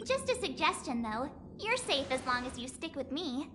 Just a suggestion, though. You're safe as long as you stick with me.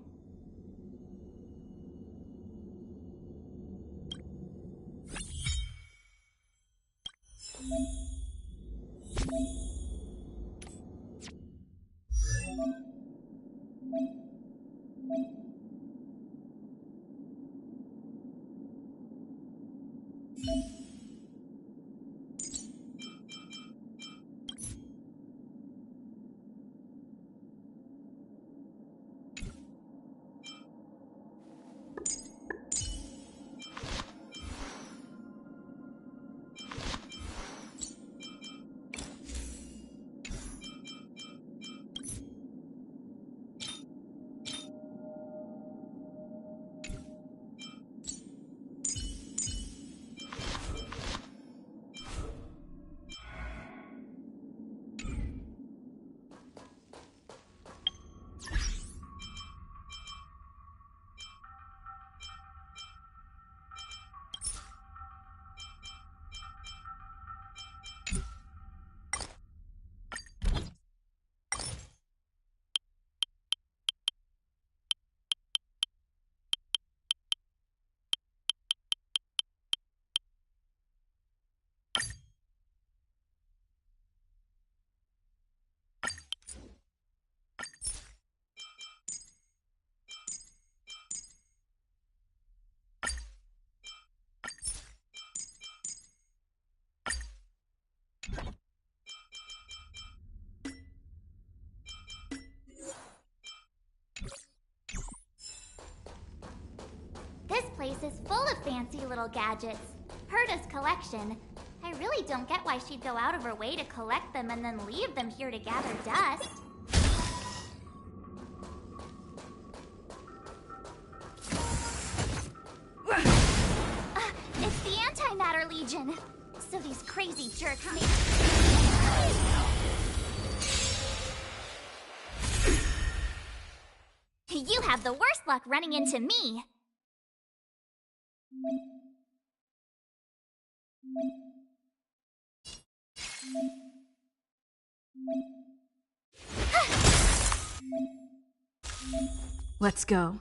This place is full of fancy little gadgets. Herta's collection. I really don't get why she'd go out of her way to collect them and then leave them here to gather dust. It's the Antimatter Legion. So these crazy jerks made... You have the worst luck running into me. Let's go.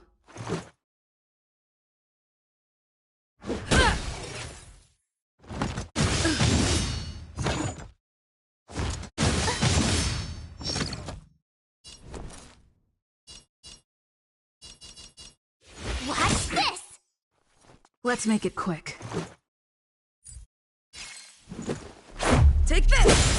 What's this? Let's make it quick. Take this!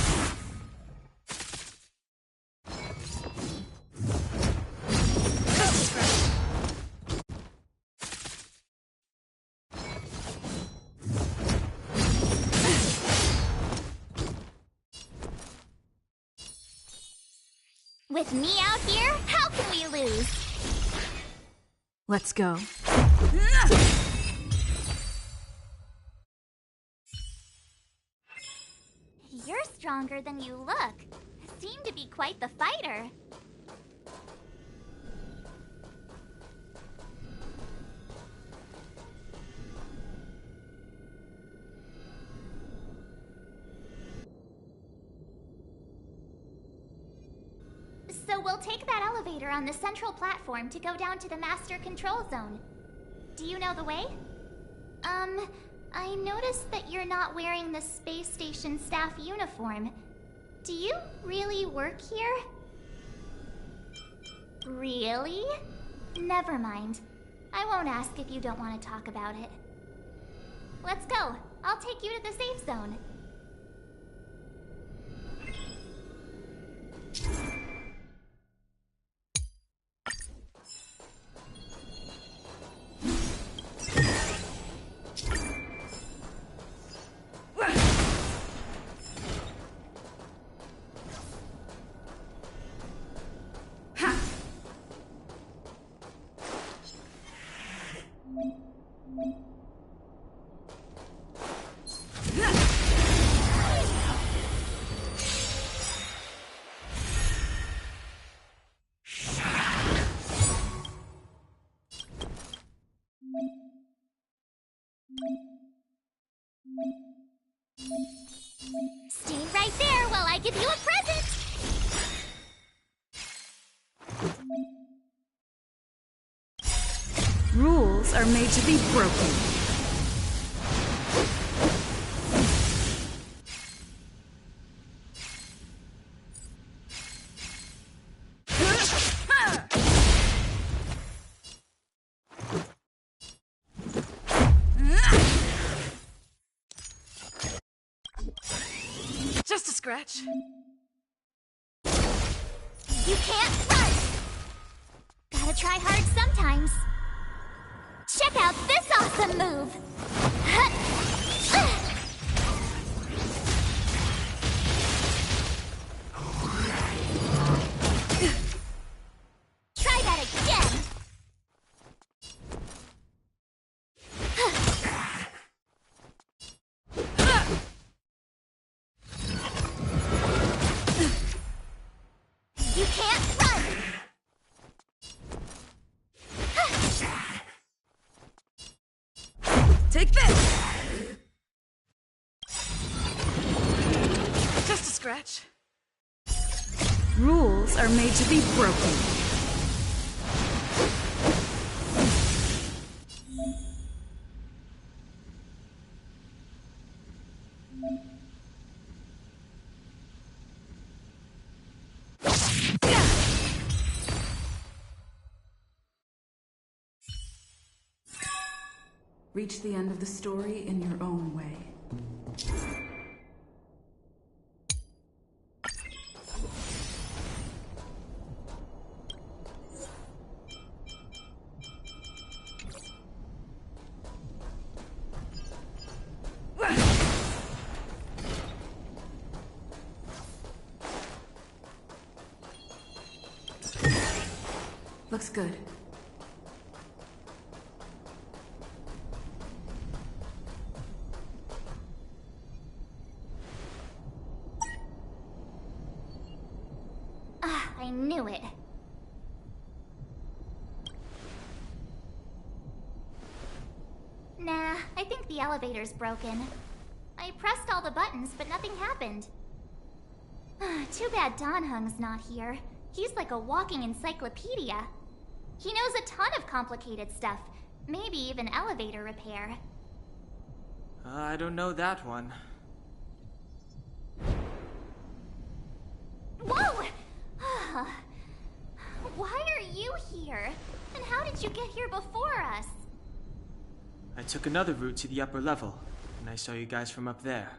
With me out here, how can we lose? Let's go. You're stronger than you look. Seem to be quite the fighter. So we'll take that elevator on the central platform to go down to the master control zone. Do you know the way? I noticed that you're not wearing the space station staff uniform. Do you really work here? Really? Never mind. I won't ask if you don't want to talk about it. Let's go. I'll take you to the safe zone. Stay right there while I give you a present! are made to be broken. Just a scratch. You can't run! Gotta try hard sometimes. Check out this awesome move! Try that again! You can't run! Take this! Just a scratch. Rules are made to be broken. Reach the end of the story in your own way. Looks good. I knew it. Nah, I think the elevator's broken. I pressed all the buttons, but nothing happened. Too bad Donhung's not here. He's like a walking encyclopedia. He knows a ton of complicated stuff, maybe even elevator repair. I don't know that one. Whoa! Why are you here? And how did you get here before us? I took another route to the upper level, and I saw you guys from up there.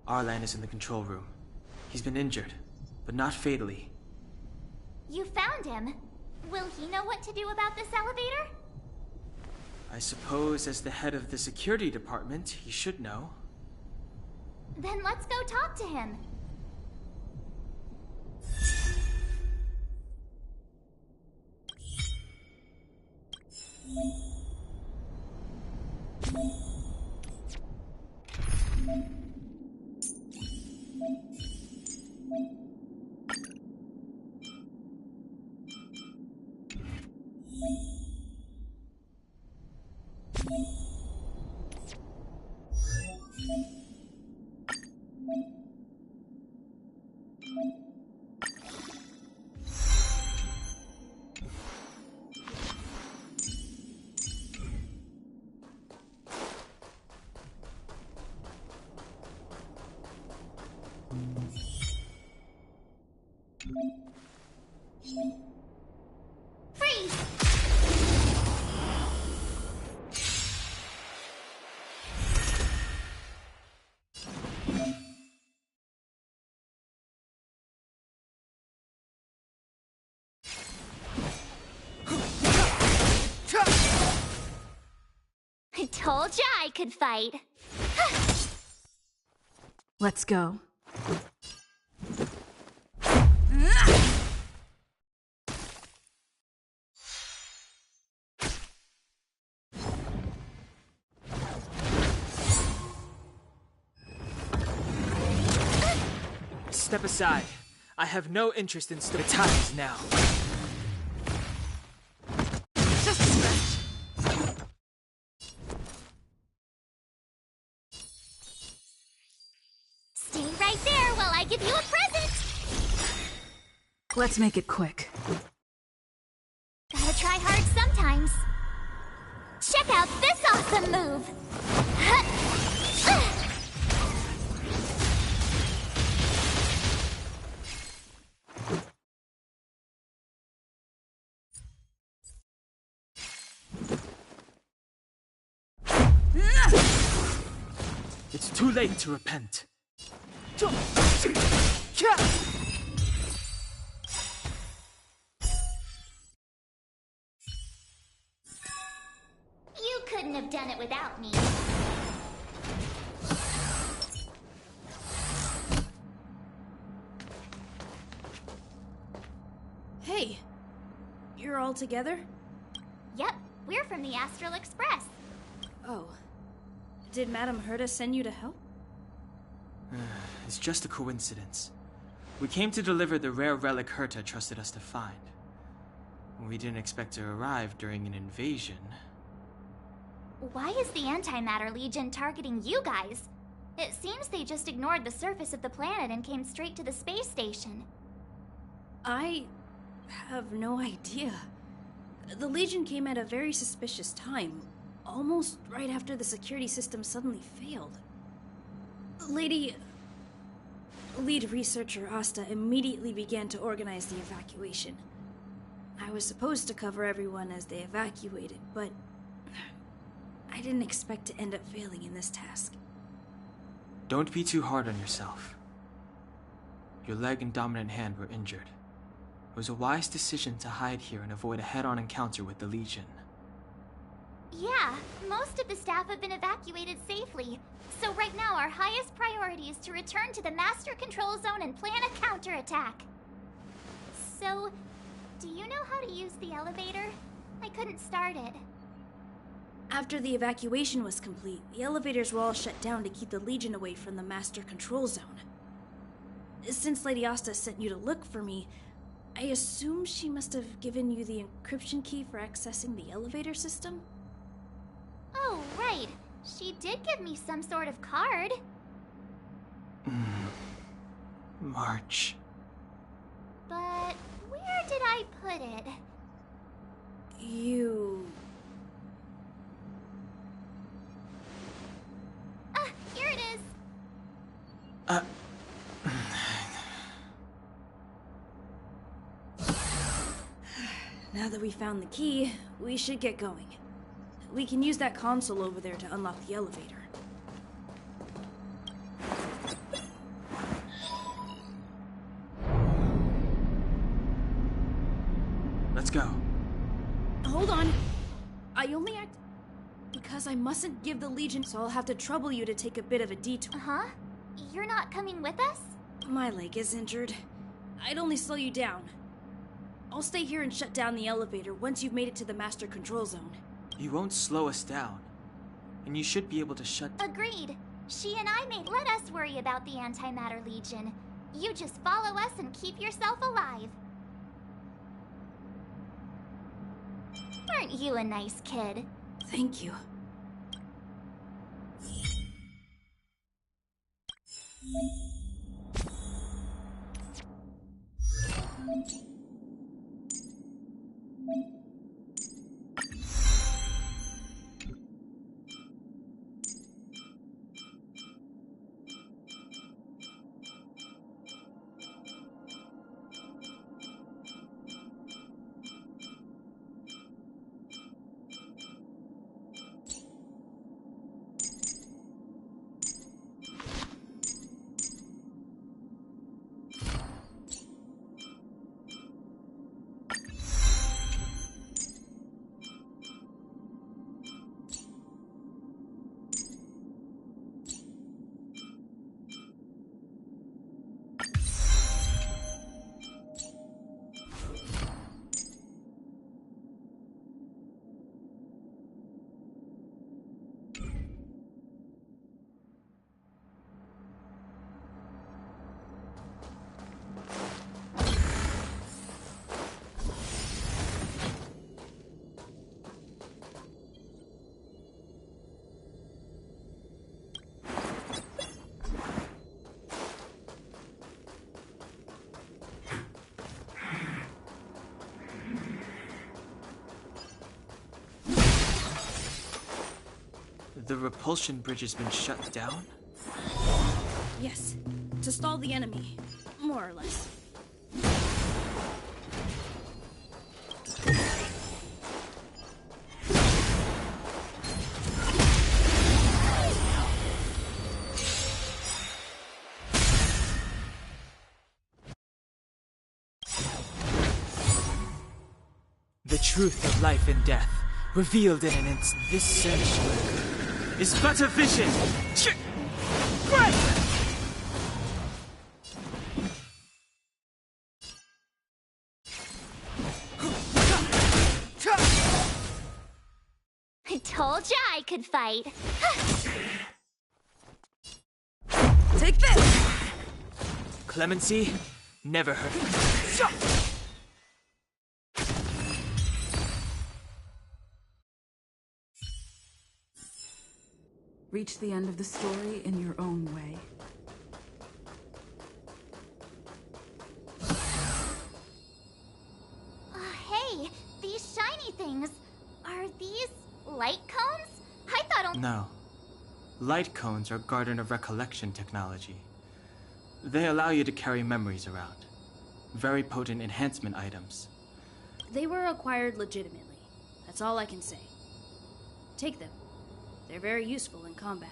Arlan is in the control room. He's been injured, but not fatally. You found him. Will he know what to do about this elevator? I suppose as the head of the security department, he should know. Then let's go talk to him. Freeze! I told ya I could fight. Let's go. Step aside. I have no interest in the time is now. Just a scratch. Stay right there while I give you a present. Let's make it quick. Gotta try hard sometimes. Check out this awesome move! It's too late to repent. You couldn't have done it without me. Hey, you're all together? Yep, we're from the Astral Express. Oh. Did Madame Herta send you to help? It's just a coincidence. We came to deliver the rare relic Herta trusted us to find. We didn't expect to arrive during an invasion. Why is the Antimatter Legion targeting you guys? It seems they just ignored the surface of the planet and came straight to the space station. I have no idea. The Legion came at a very suspicious time, almost right after the security system suddenly failed. Lead researcher Asta immediately began to organize the evacuation. I was supposed to cover everyone as they evacuated, but I didn't expect to end up failing in this task. Don't be too hard on yourself. Your leg and dominant hand were injured. It was a wise decision to hide here and avoid a head-on encounter with the Legion. Yeah, most of the staff have been evacuated safely. So right now our highest priority is to return to the Master Control Zone and plan a counterattack. So, do you know how to use the elevator? I couldn't start it. After the evacuation was complete, the elevators were all shut down to keep the Legion away from the Master Control Zone. Since Lady Asta sent you to look for me, I assume she must have given you the encryption key for accessing the elevator system? Oh, right. She did give me some sort of card. March. But where did I put it? You... Ah, here it is. Now that we found the key, we should get going. We can use that console over there to unlock the elevator. Let's go. Hold on. I only act because I mustn't give the Legion, so I'll have to trouble you to take a bit of a detour. Uh-huh. You're not coming with us? My leg is injured. I'd only slow you down. I'll stay here and shut down the elevator once you've made it to the Master Control Zone. You won't slow us down. And you should be able to shut... Agreed. She and I may let us worry about the Antimatter Legion. You just follow us and keep yourself alive. Aren't you a nice kid? Thank you. The repulsion bridge has been shut down? Yes, to stall the enemy, more or less. The truth of life and death, revealed in an instant. This sanctuary is but a vision! Right! I told ya I could fight. Take this! Clemency, never heard of it. Reach the end of the story in your own way. Hey, these shiny things. Are these light cones? I thought only. No. Light cones are Garden of Recollection technology. They allow you to carry memories around. Very potent enhancement items. They were acquired legitimately. That's all I can say. Take them. They're very useful in combat.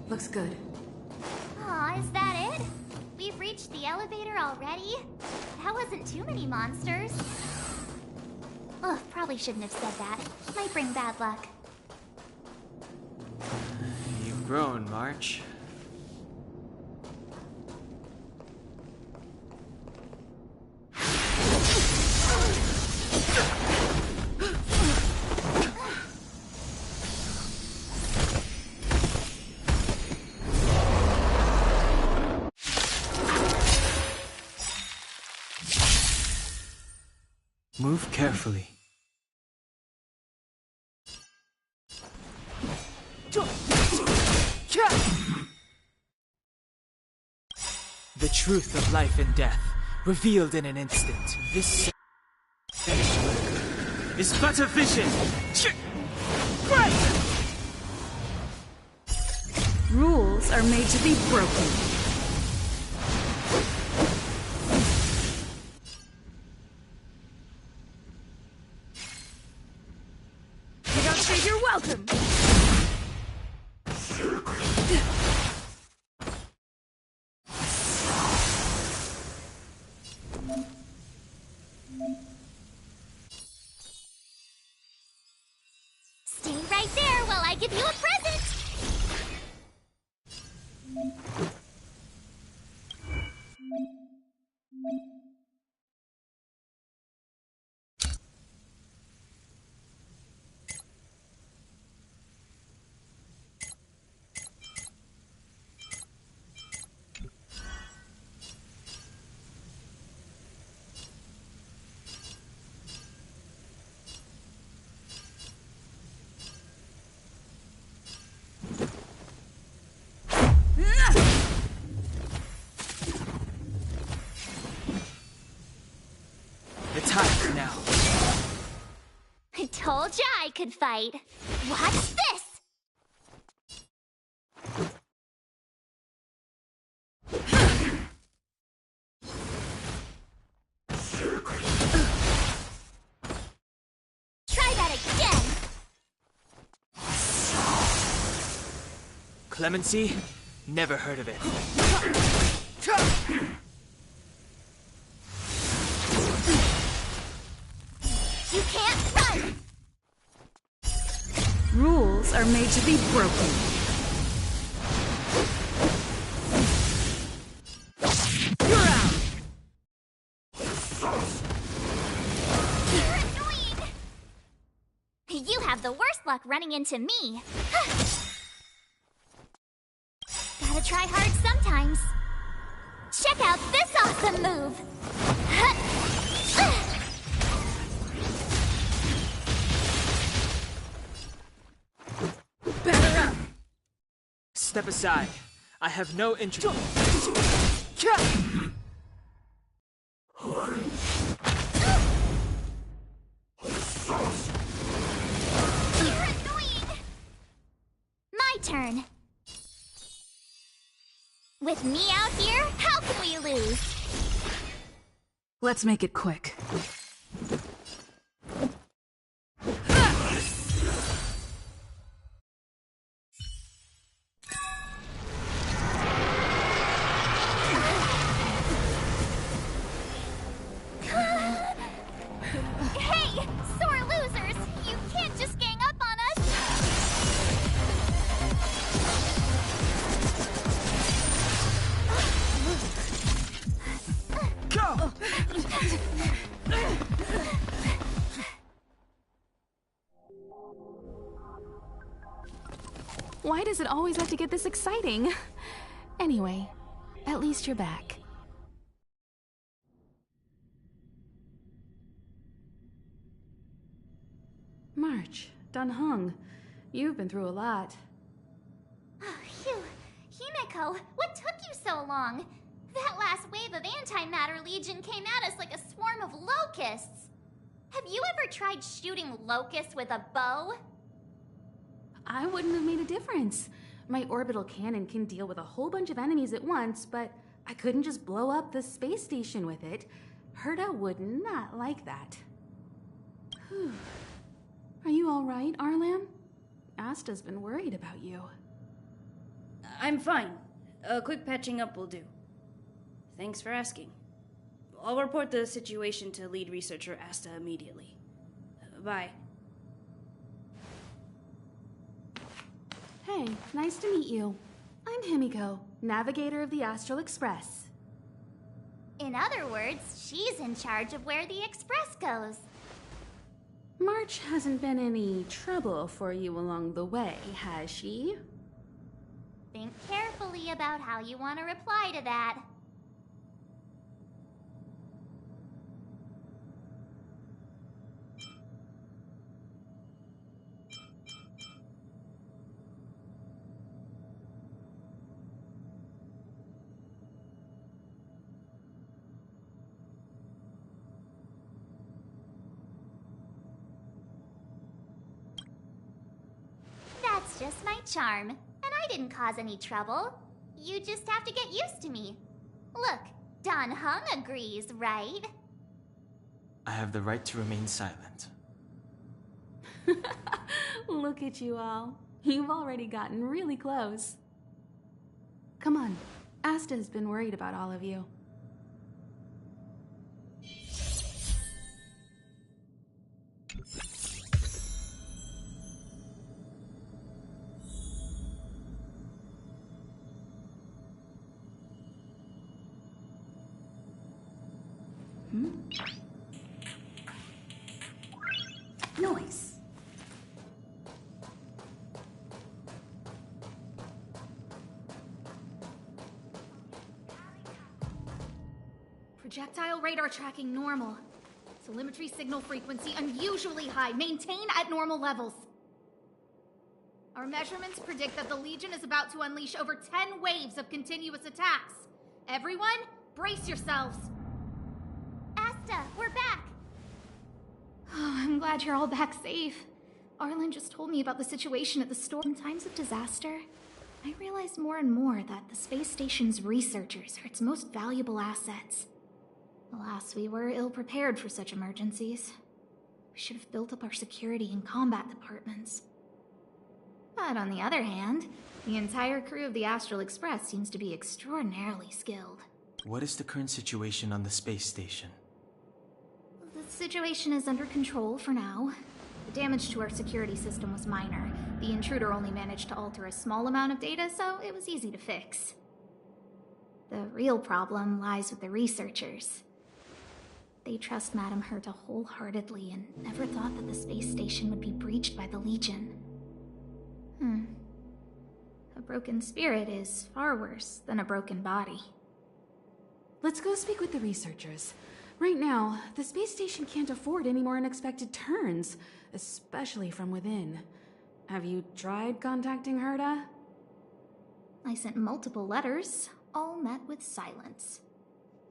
Looks good. Aw, is that it? We've reached the elevator already? That wasn't too many monsters. Ugh, probably shouldn't have said that. Might bring bad luck. You've grown, March. Move carefully. The truth of life and death, revealed in an instant. This sanctuary is but a vision! Right! Rules are made to be broken. You don't say you're welcome! Stay right there while I give you a present! The time now. I told ya I could fight. Watch this! Try that again! Clemency? Never heard of it. Rules are made to be broken. You're out! You're annoying! You have the worst luck running into me. Gotta try hard sometimes. Check out this awesome move! Batter up! Step aside. I have no interest. You're annoying! My turn. With me out here, how can we lose? Let's make it quick. Hey, sore losers! You can't just gang up on us! Go! Why does it always have to get this exciting? Anyway, at least you're back. March, Dunhung, you've been through a lot. Oh, phew. Himeko, what took you so long? That last wave of Antimatter Legion came at us like a swarm of locusts. Have you ever tried shooting locusts with a bow? I wouldn't have made a difference. My orbital cannon can deal with a whole bunch of enemies at once, but I couldn't just blow up the space station with it. Herta would not like that. Whew. Are you all right, Arlan? Asta's been worried about you. I'm fine. A quick patching up will do. Thanks for asking. I'll report the situation to lead researcher Asta immediately. Bye. Hey, nice to meet you. I'm Himiko, navigator of the Astral Express. In other words, she's in charge of where the express goes. March hasn't been any trouble for you along the way, has she? Think carefully about how you want to reply to that. That's just my charm. And I didn't cause any trouble. You just have to get used to me. Look, Don Hung agrees, right? I have the right to remain silent. Look at you all. You've already gotten really close. Come on. Asta's been worried about all of you. Noise. Projectile radar tracking normal. Telemetry signal frequency unusually high. Maintain at normal levels. Our measurements predict that the Legion is about to unleash over 10 waves of continuous attacks. Everyone, brace yourselves. Asta, we're back. Oh, I'm glad you're all back safe. Arlen just told me about the situation at the store. In times of disaster, I realize more and more that the space station's researchers are its most valuable assets. Alas, we were ill-prepared for such emergencies. We should have built up our security and combat departments. But on the other hand, the entire crew of the Astral Express seems to be extraordinarily skilled. What is the current situation on the space station? The situation is under control for now. The damage to our security system was minor. The intruder only managed to alter a small amount of data, so it was easy to fix. The real problem lies with the researchers. They trust Madame Herta wholeheartedly and never thought that the space station would be breached by the Legion. A broken spirit is far worse than a broken body. Let's go speak with the researchers. Right now, the space station can't afford any more unexpected turns, especially from within. Have you tried contacting Herta? I sent multiple letters, all met with silence.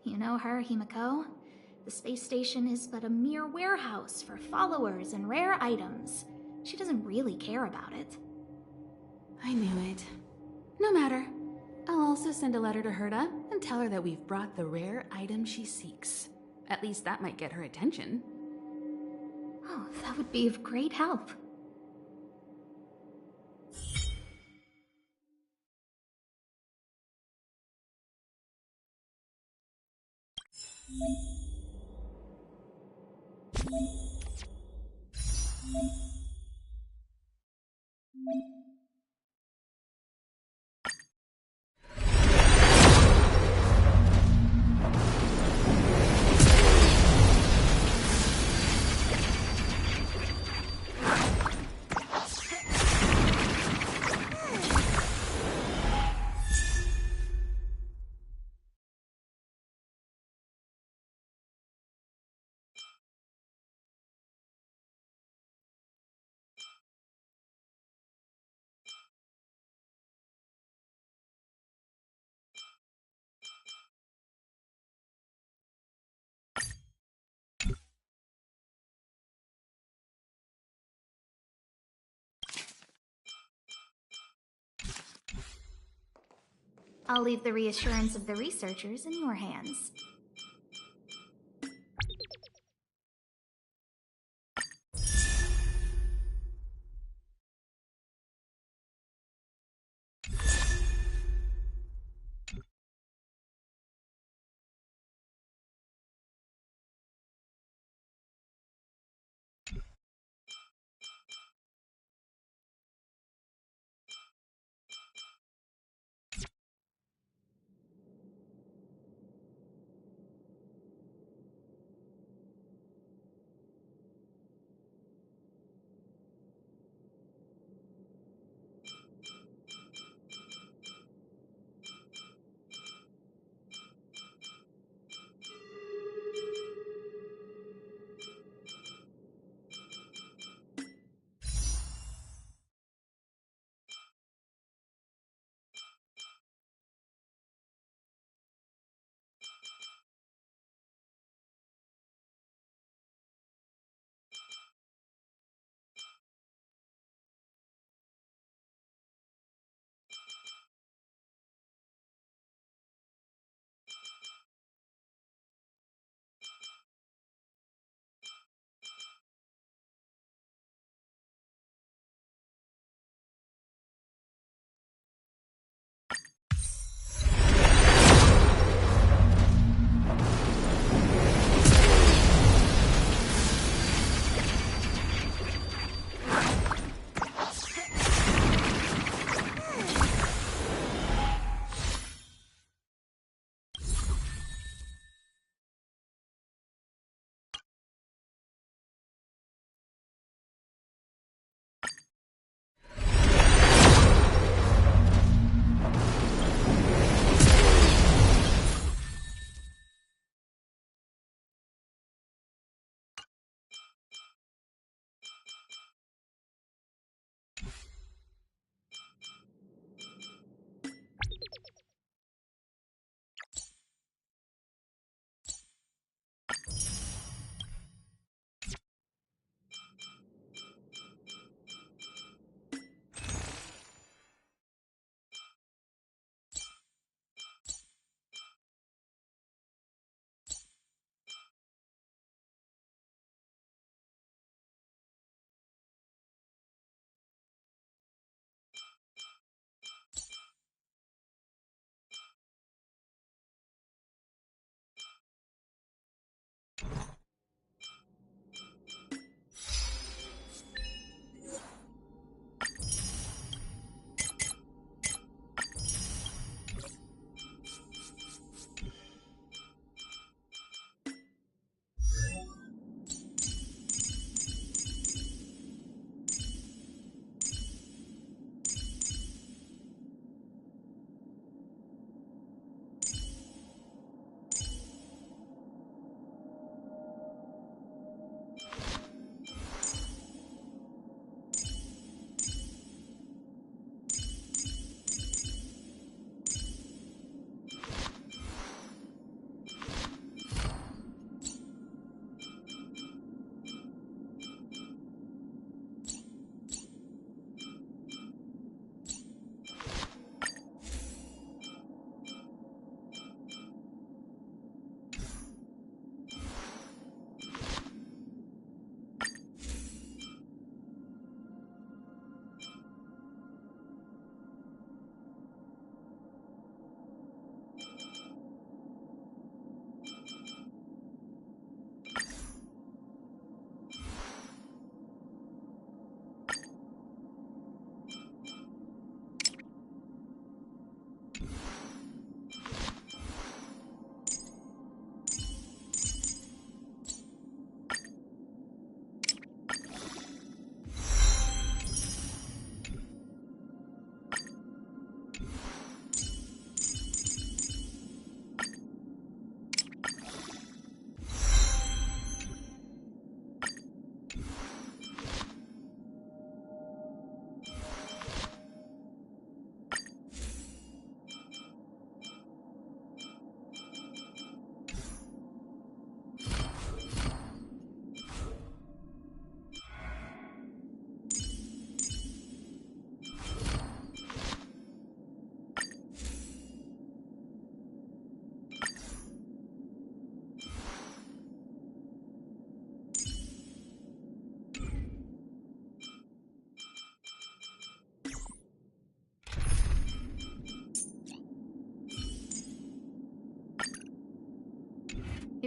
You know her, Himiko? The space station is but a mere warehouse for followers and rare items. She doesn't really care about it. I knew it. No matter. I'll also send a letter to Herta and tell her that we've brought the rare item she seeks. At least that might get her attention. Oh, that would be of great help. I'll leave the reassurance of the researchers in your hands.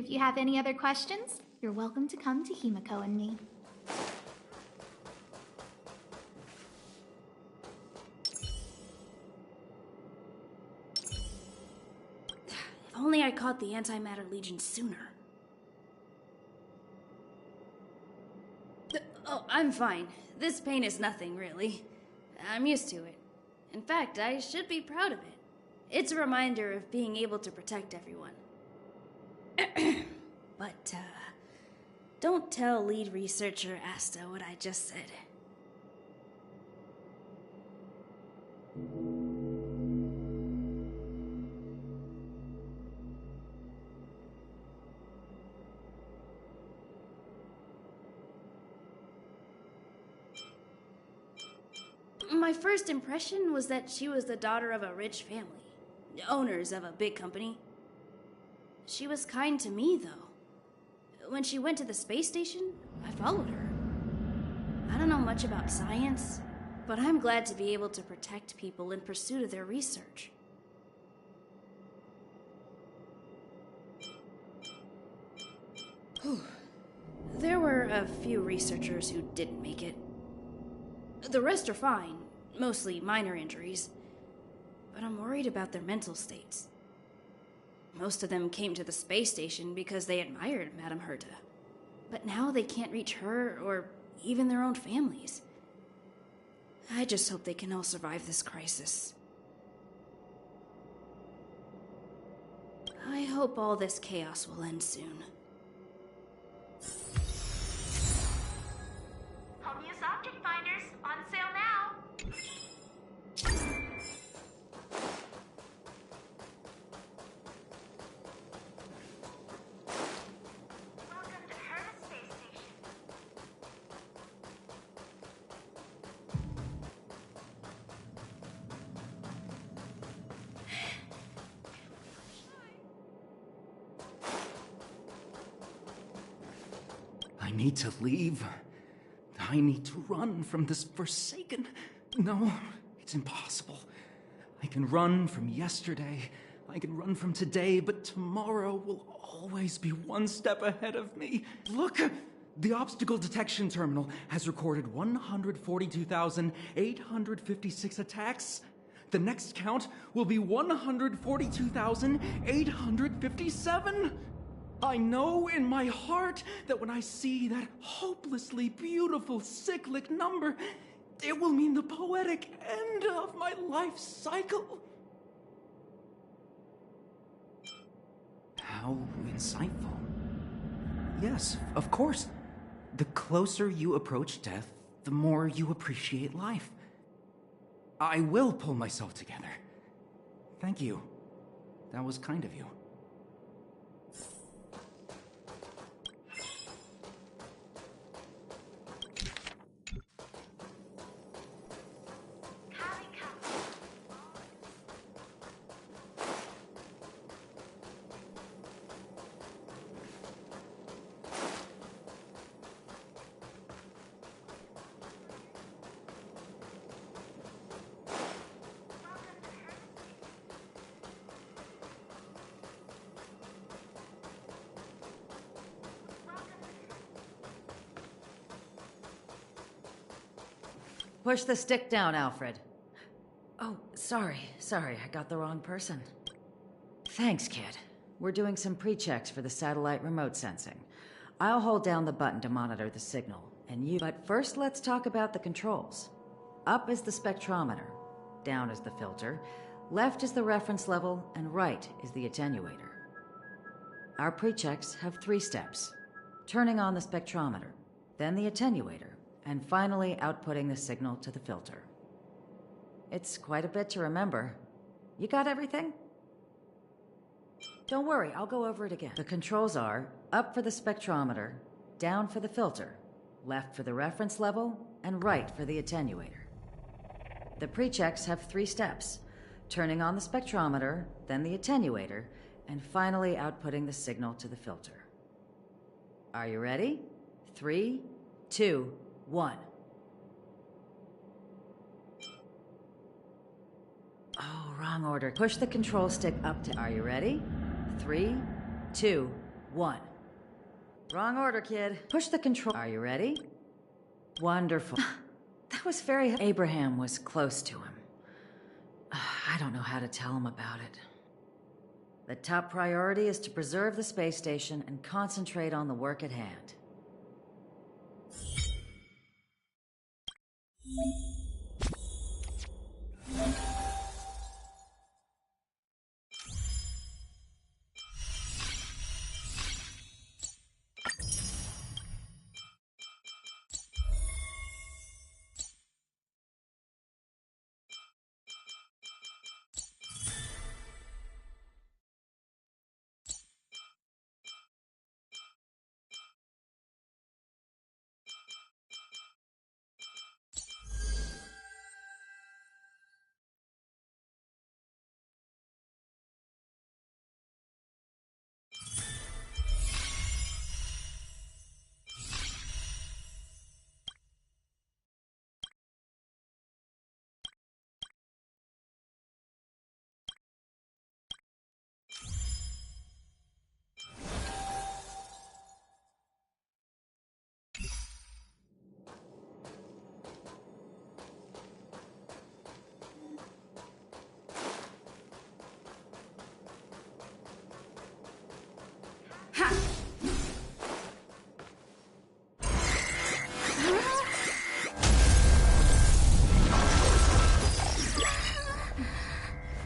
If you have any other questions, you're welcome to come to Himiko and me. If only I caught the Antimatter Legion sooner. Oh, I'm fine. This pain is nothing, really. I'm used to it. In fact, I should be proud of it. It's a reminder of being able to protect everyone. But, don't tell lead researcher Asta what I just said. My first impression was that she was the daughter of a rich family, owners of a big company. She was kind to me, though. When she went to the space station, I followed her. I don't know much about science, but I'm glad to be able to protect people in pursuit of their research. There were a few researchers who didn't make it. The rest are fine, mostly minor injuries. But I'm worried about their mental states. Most of them came to the space station because they admired Madame Herta. But now they can't reach her or even their own families. I just hope they can all survive this crisis. I hope all this chaos will end soon. Homeuse object finders on sale now. Welcome to Herta Space Station. I need to leave. I need to run from this forsaken... No, it's impossible. I can run from yesterday. I can run from today, but tomorrow will always be one step ahead of me. Look! The obstacle detection terminal has recorded 142,856 attacks. The next count will be 142,857. I know in my heart that when I see that hopelessly beautiful cyclic number, it will mean the poetic end of my life cycle. How insightful. Yes, of course. The closer you approach death, the more you appreciate life. I will pull myself together. Thank you. That was kind of you. Push the stick down, Alfred. Oh, sorry, I got the wrong person. Thanks, kid. We're doing some pre-checks for the satellite remote sensing. I'll hold down the button to monitor the signal, and you... But first, let's talk about the controls. Up is the spectrometer, down is the filter, left is the reference level, and right is the attenuator. Our pre-checks have 3 steps. Turning on the spectrometer, then the attenuator, and finally outputting the signal to the filter. It's quite a bit to remember. You got everything? Don't worry, I'll go over it again. The controls are up for the spectrometer, down for the filter, left for the reference level, and right for the attenuator. The pre-checks have 3 steps. Turning on the spectrometer, then the attenuator, and finally outputting the signal to the filter. Are you ready? 3, 2, 1. Oh, wrong order. Push the control stick up to... Are you ready? 3, 2, 1. Wrong order, kid. Push the control. Are you ready? Wonderful. That was very... Abraham was close to him. I don't know how to tell him about it. The top priority is to preserve the space station and concentrate on the work at hand.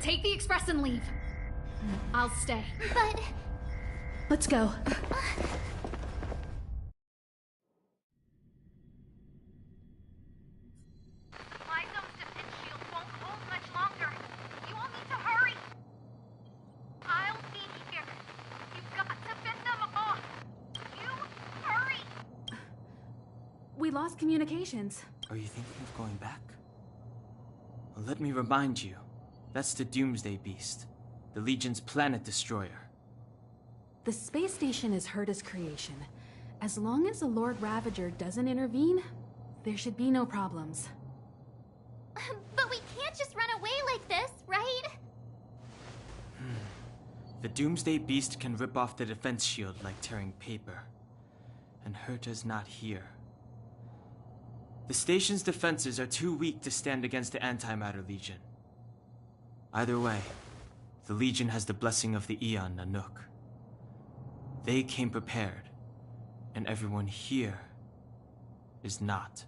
Take the express and leave. I'll stay. But... Let's go. My zone's defense shield won't hold much longer. You all need to hurry. I'll be here. You've got to fend them off. You hurry. We lost communications. Are you thinking of going back? Well, let me remind you. That's the Doomsday Beast, the Legion's planet destroyer. The space station is Herta's creation. As long as the Lord Ravager doesn't intervene, there should be no problems. But we can't just run away like this, right? The Doomsday Beast can rip off the defense shield like tearing paper. And Herta's not here. The station's defenses are too weak to stand against the Antimatter Legion. Either way, the Legion has the blessing of the Aeon Nanook. They came prepared, and everyone here is not.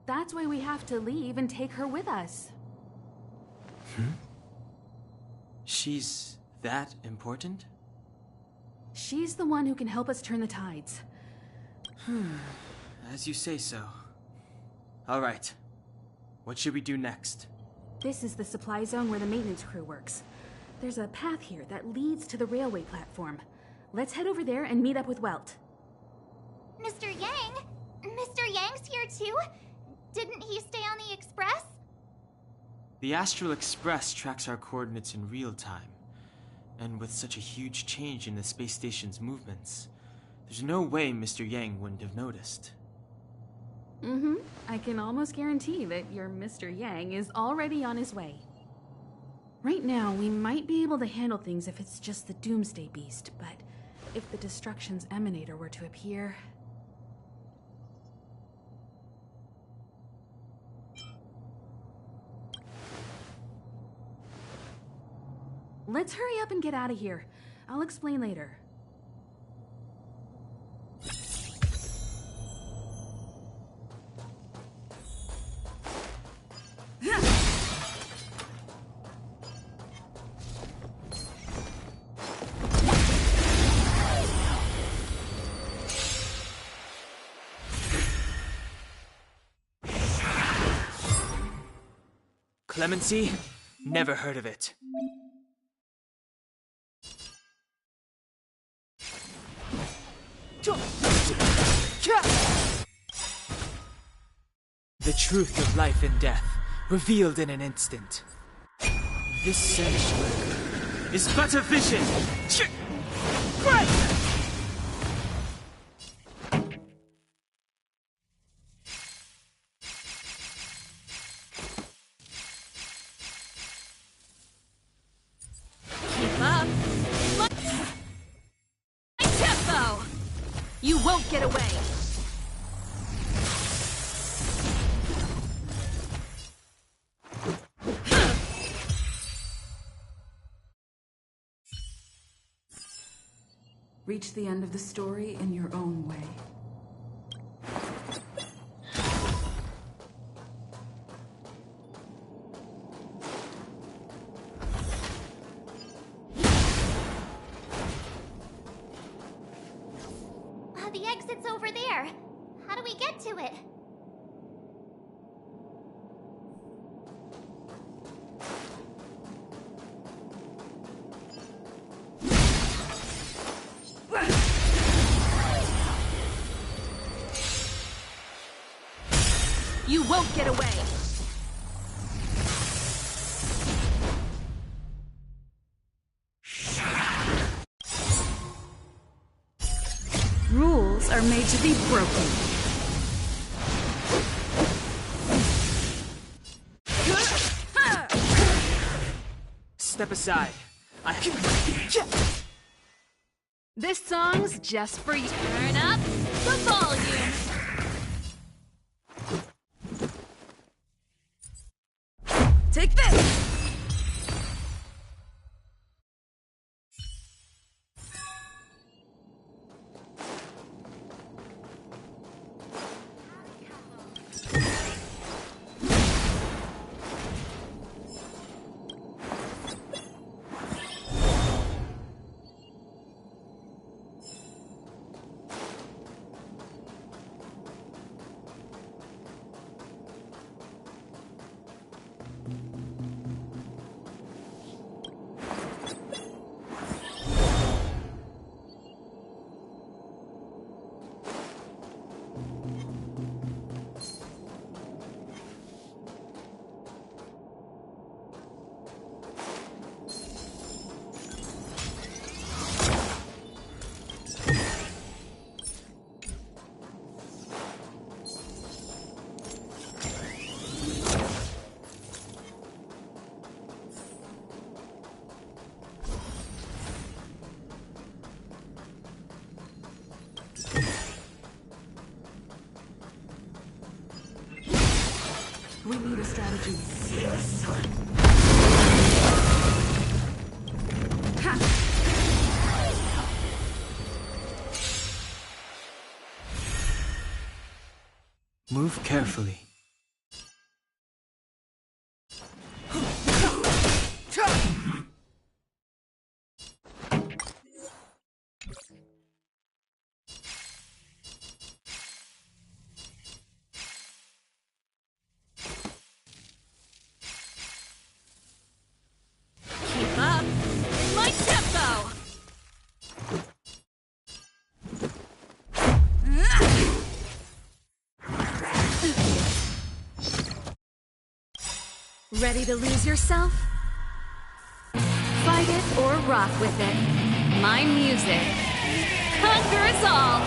That's why we have to leave and take her with us. She's that important? She's the one who can help us turn the tides. As you say so. All right. What should we do next? This is the supply zone where the maintenance crew works. There's a path here that leads to the railway platform. Let's head over there and meet up with Welt. Mr. Yang? Mr. Yang's here too? Didn't he stay on the Express? The Astral Express tracks our coordinates in real time. And with such a huge change in the space station's movements, there's no way Mr. Yang wouldn't have noticed. I can almost guarantee that your Mr. Yang is already on his way. Right now, we might be able to handle things if it's just the Doomsday Beast, but if the Destruction's Emanator were to appear... Let's hurry up and get out of here. I'll explain later. Clemency? Never heard of it. The truth of life and death, revealed in an instant. This sanctuary is but a vision! Right! You won't get away! Reach the end of the story in your own way. The exit's over there. How do we get to it? You won't get away! Rules are made to be broken. Step aside. This song's just for you. Turn up the volume. Take this! We need a strategy. Move carefully. Keep up my tempo! Ready to lose yourself? Fight it or rock with it. My music conquers all!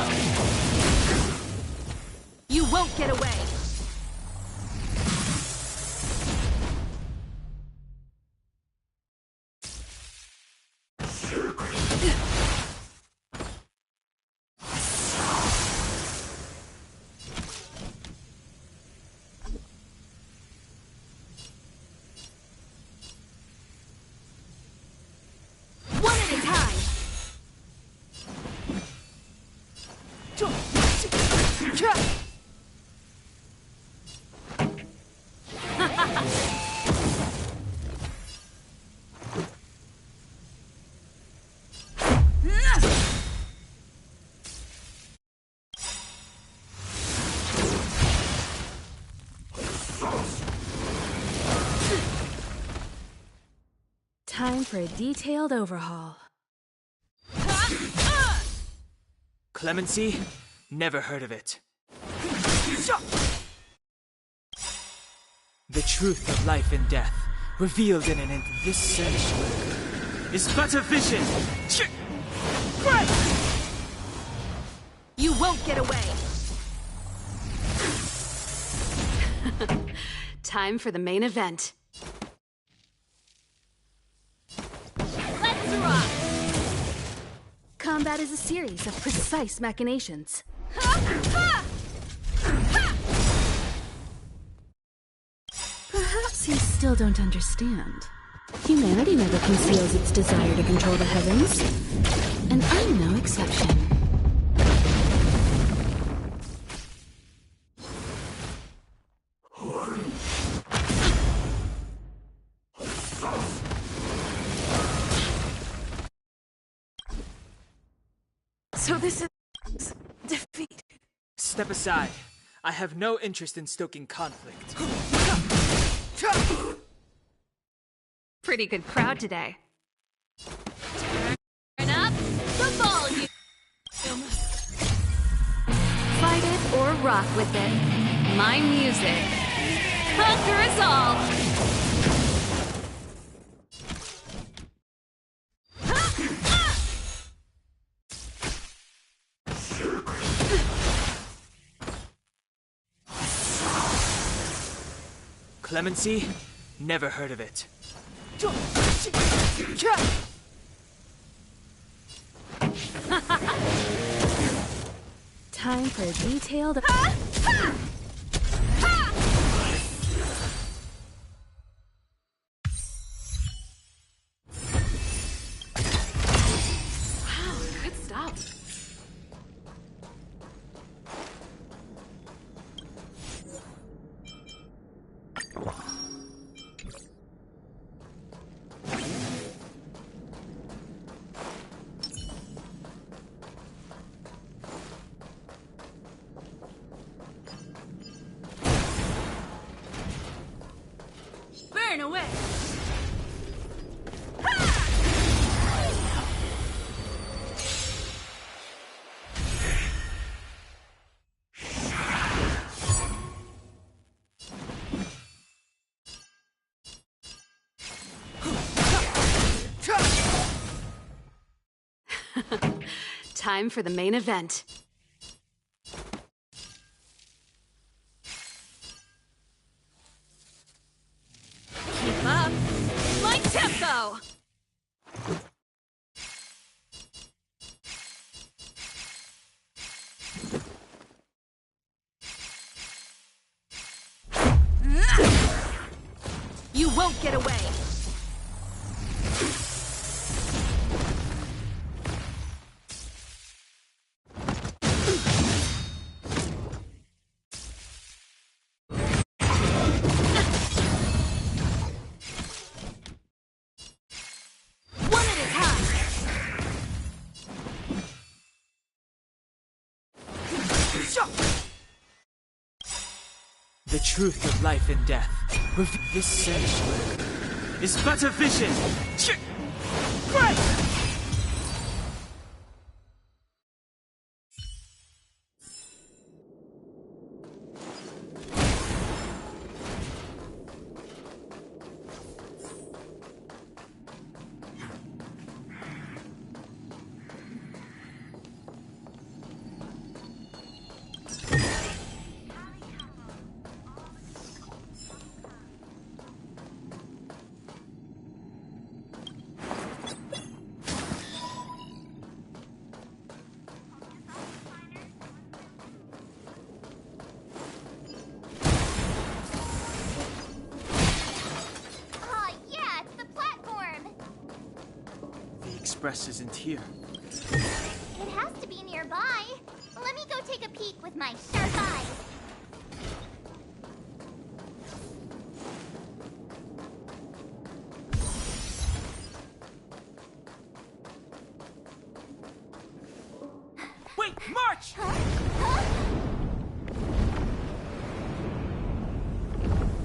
You won't get away! One at a time! Time for a detailed overhaul. Clemency? Never heard of it. The truth of life and death, revealed in an instant. This sanctuary is but a vision. You won't get away! Time for the main event. Let's rock! Come combat is a series of precise machinations. Perhaps you still don't understand. Humanity never conceals its desire to control the heavens, and I'm no exception. So this is defeat. Step aside. I have no interest in stoking conflict. Pretty good crowd today. Turn up the volume. Fight it or rock with it. My music. Conquer us all. Clemency? Never heard of it. Time for a detailed... Wow, good stuff. Burn away! Time for the main event. Keep up my tempo! You won't get away! One at a time! The truth of life and death. This sanctuary is but a vision. Right! Aw, yeah, it's the platform! The express isn't here. It has to be nearby. Let me go take a peek with my sharp eyes. Wait, march!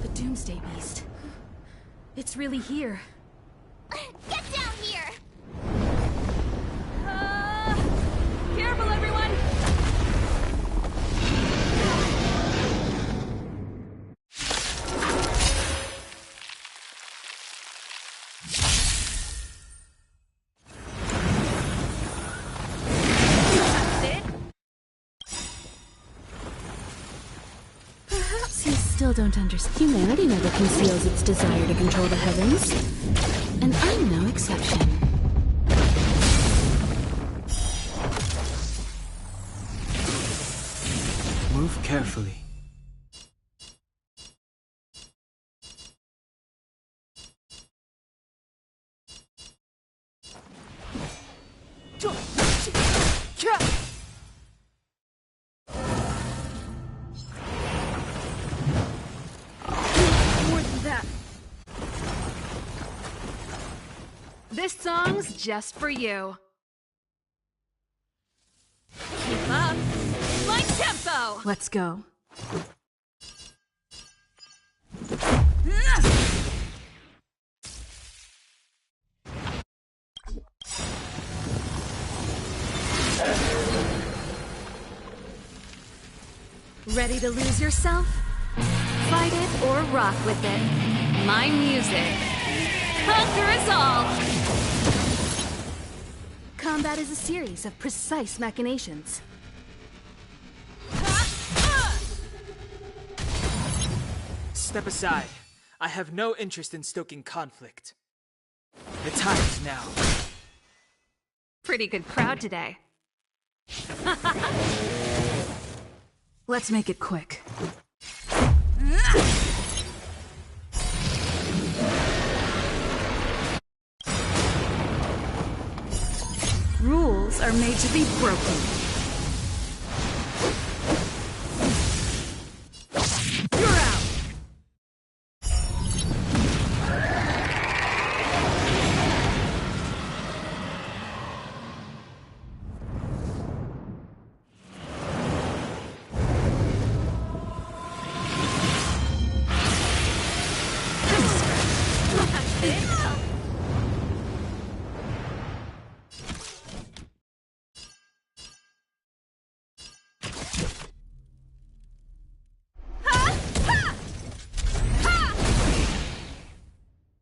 The Doomsday Beast. It's really here. Get down here! Careful, everyone! Perhaps you still don't understand. Humanity never conceals its desire to control the heavens, and I'm no exception. carefully. More than that. This song's just for you. Keep up. My tempo! Let's go. Ready to lose yourself? Fight it or rock with it. My music. Conquer us all! Combat is a series of precise machinations. Step aside. I have no interest in stoking conflict. The time is now. Pretty good crowd today. Let's make it quick. Rules are made to be broken. You're out!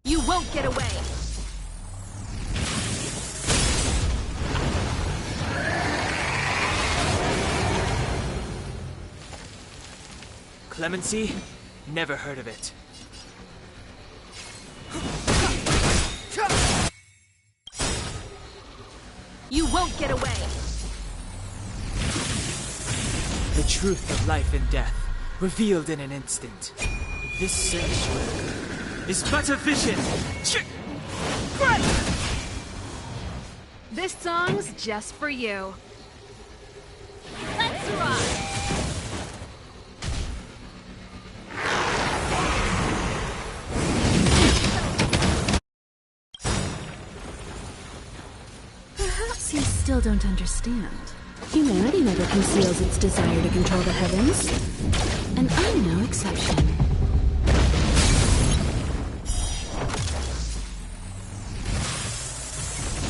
You won't get away! Clemency? Never heard of it. You won't get away! The truth of life and death, revealed in an instant. This sanctuary is but a vision! This song's just for you. Let's rock! Perhaps you still don't understand. Humanity never conceals its desire to control the heavens. And I'm no exception.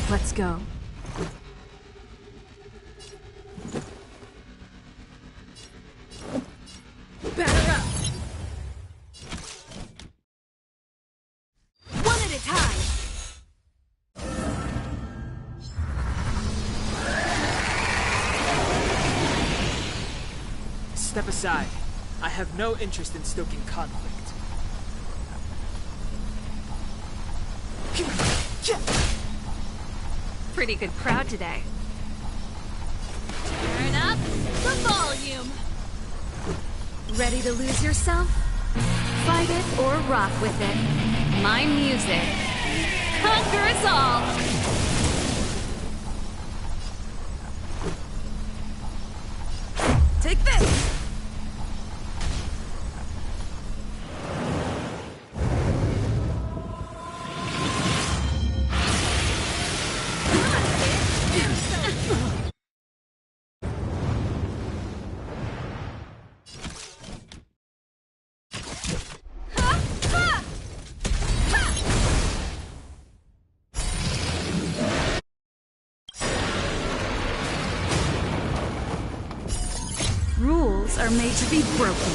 Let's go. Batter up! One at a time! Step aside. I have no interest in stoking conflict. Pretty good crowd today. Turn up the volume! Ready to lose yourself? Fight it or rock with it. My music. Conquer us all! Take this! Rules are made to be broken.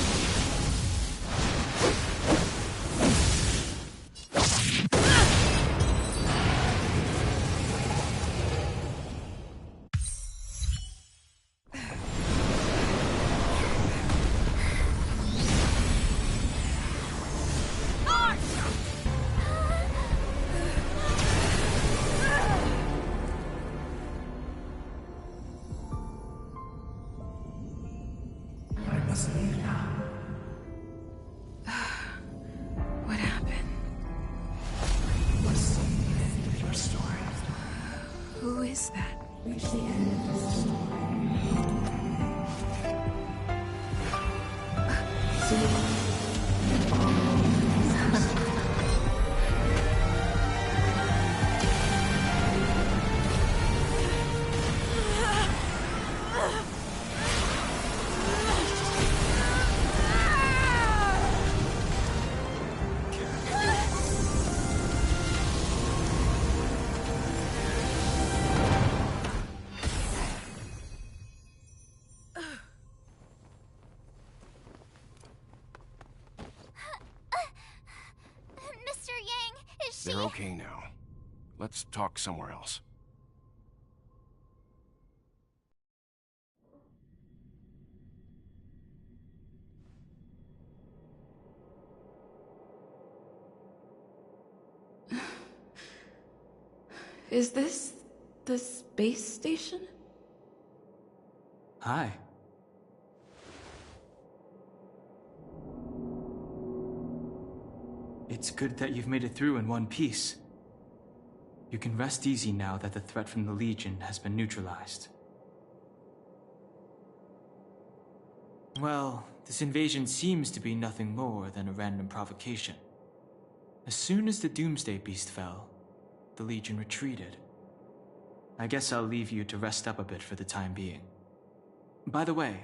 I must is that? Reach the end of the Mr. Yang, is she... They're okay now. Let's talk somewhere else. Is this the space station? Hi. It's good that you've made it through in one piece. You can rest easy now that the threat from the Legion has been neutralized. Well, this invasion seems to be nothing more than a random provocation. As soon as the Doomsday Beast fell, the Legion retreated. I guess I'll leave you to rest up a bit for the time being. By the way,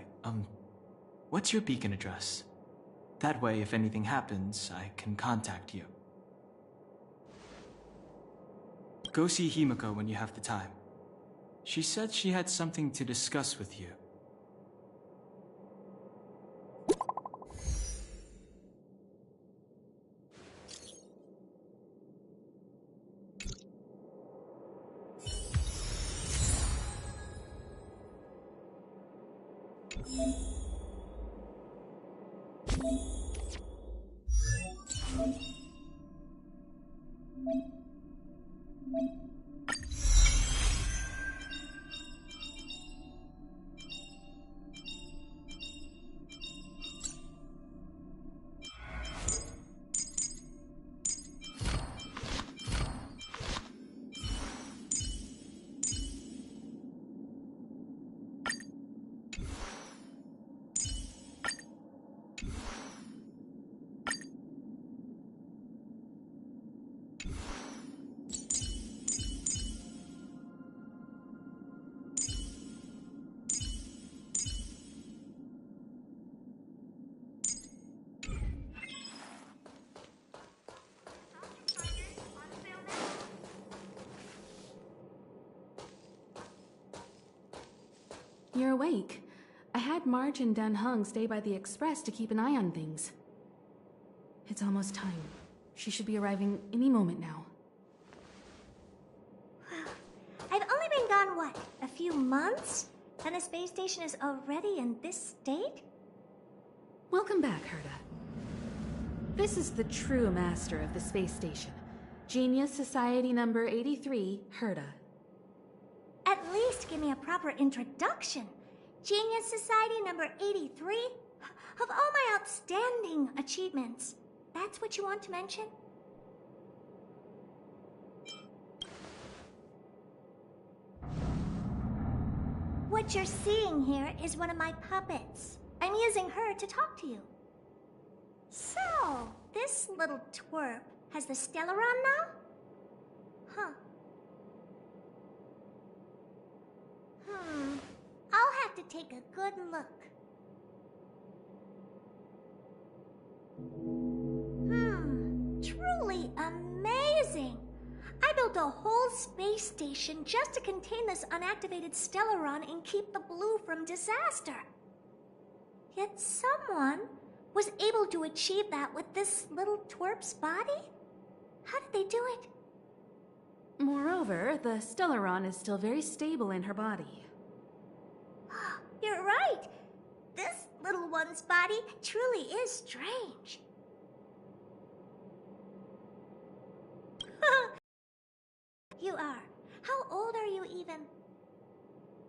what's your beacon address? That way, if anything happens, I can contact you. Go see Himiko when you have the time. She said she had something to discuss with you. You're awake. I had Marge and Dan Hung stay by the express to keep an eye on things. It's almost time. She should be arriving any moment now. I've only been gone, what, a few months? And the space station is already in this state? Welcome back, Herta. This is the true master of the space station. Genius Society number 83, Herta. At least give me a proper introduction. Genius Society number 83? Of all my outstanding achievements, that's what you want to mention? What you're seeing here is one of my puppets. I'm using her to talk to you. So, this little twerp has the Stellaron now? Huh. I'll have to take a good look. Truly amazing! I built a whole space station just to contain this unactivated Stellaron and keep the Blue from disaster. Yet someone was able to achieve that with this little twerp's body? How did they do it? Moreover, the Stellaron is still very stable in her body. You're right. This little one's body truly is strange. You are. How old are you even?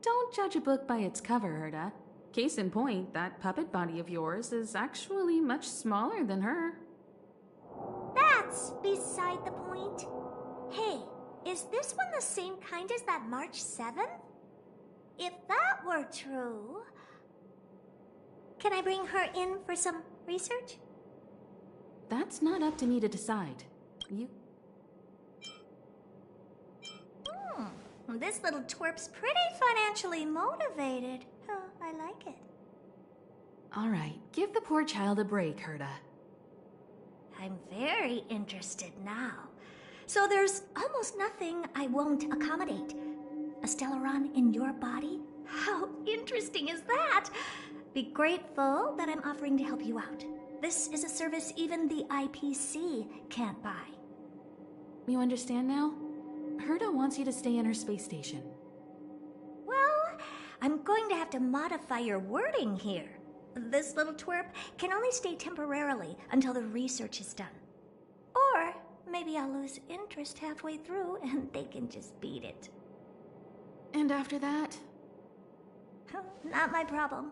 Don't judge a book by its cover, Herta. Case in point, that puppet body of yours is actually much smaller than her. That's beside the point. Hey, Is this one the same kind as that March 7th? If that were true... Can I bring her in for some research? That's not up to me to decide. You... This little twerp's pretty financially motivated. Oh, I like it. All right, give the poor child a break, Herta. I'm very interested now. So there's almost nothing I won't accommodate. A Stellaron in your body? How interesting is that? Be grateful that I'm offering to help you out. This is a service even the IPC can't buy. You understand now? Herta wants you to stay in her space station. Well, I'm going to have to modify your wording here. This little twerp can only stay temporarily until the research is done. Or maybe I'll lose interest halfway through and they can just beat it. And after that? Not my problem.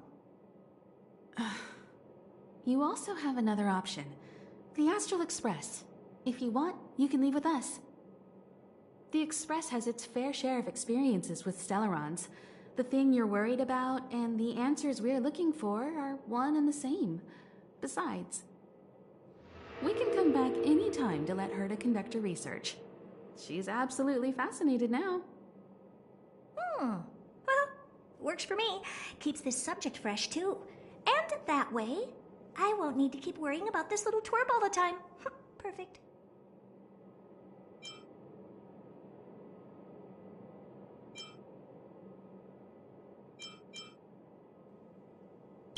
You also have another option. The Astral Express. If you want, you can leave with us. The Express has its fair share of experiences with Stellarons. The thing you're worried about and the answers we're looking for are one and the same. Besides, we can come back any time to let Herta conduct her research. She's absolutely fascinated now. Well, works for me. Keeps this subject fresh, too. And that way, I won't need to keep worrying about this little twerp all the time. Perfect.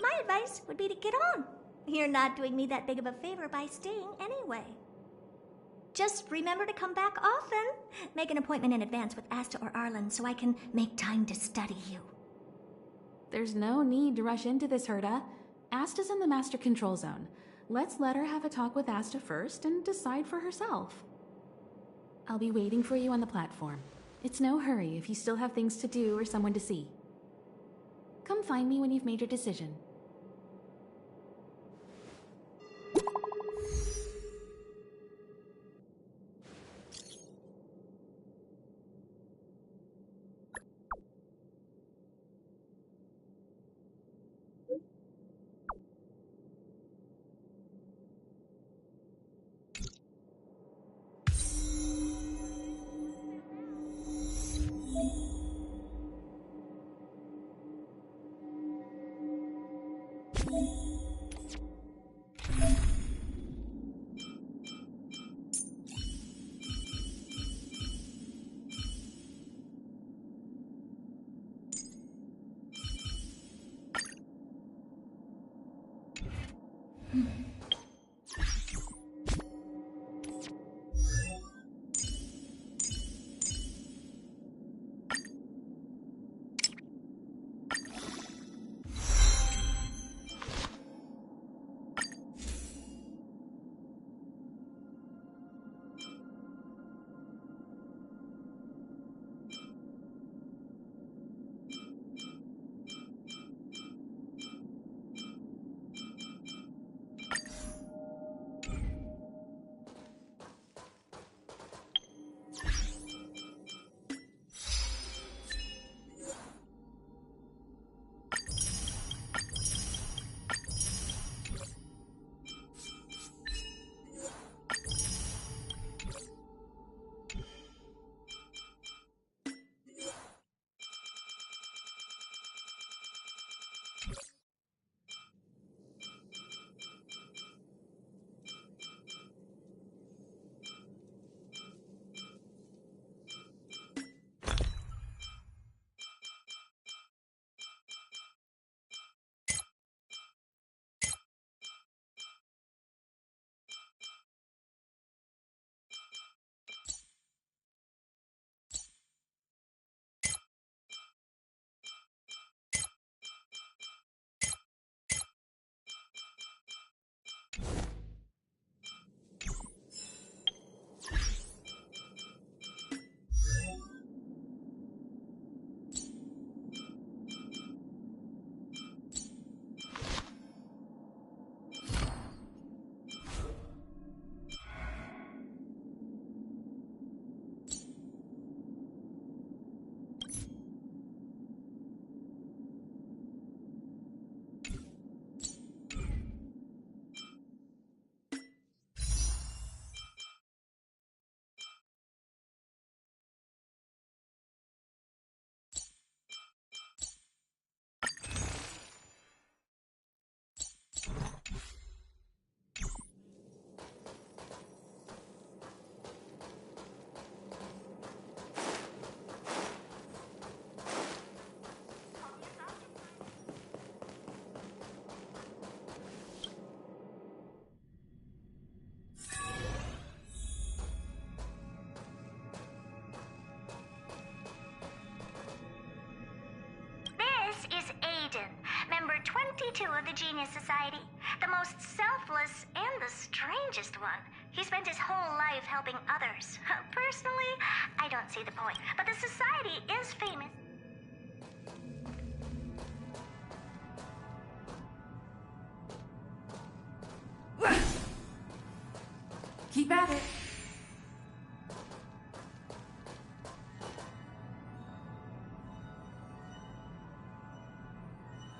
My advice would be to get on. You're not doing me that big of a favor by staying anyway. Just remember to come back often. Make an appointment in advance with Asta or Arlen so I can make time to study you. There's no need to rush into this, Herta. Asta's in the Master Control Zone. Let's let her have a talk with Asta first and decide for herself. I'll be waiting for you on the platform. It's no hurry if you still have things to do or someone to see. Come find me when you've made your decision. 52 of the Genius Society. The most selfless and the strangest one. He spent his whole life helping others. Personally, I don't see the point. But the society is famous. Keep at it.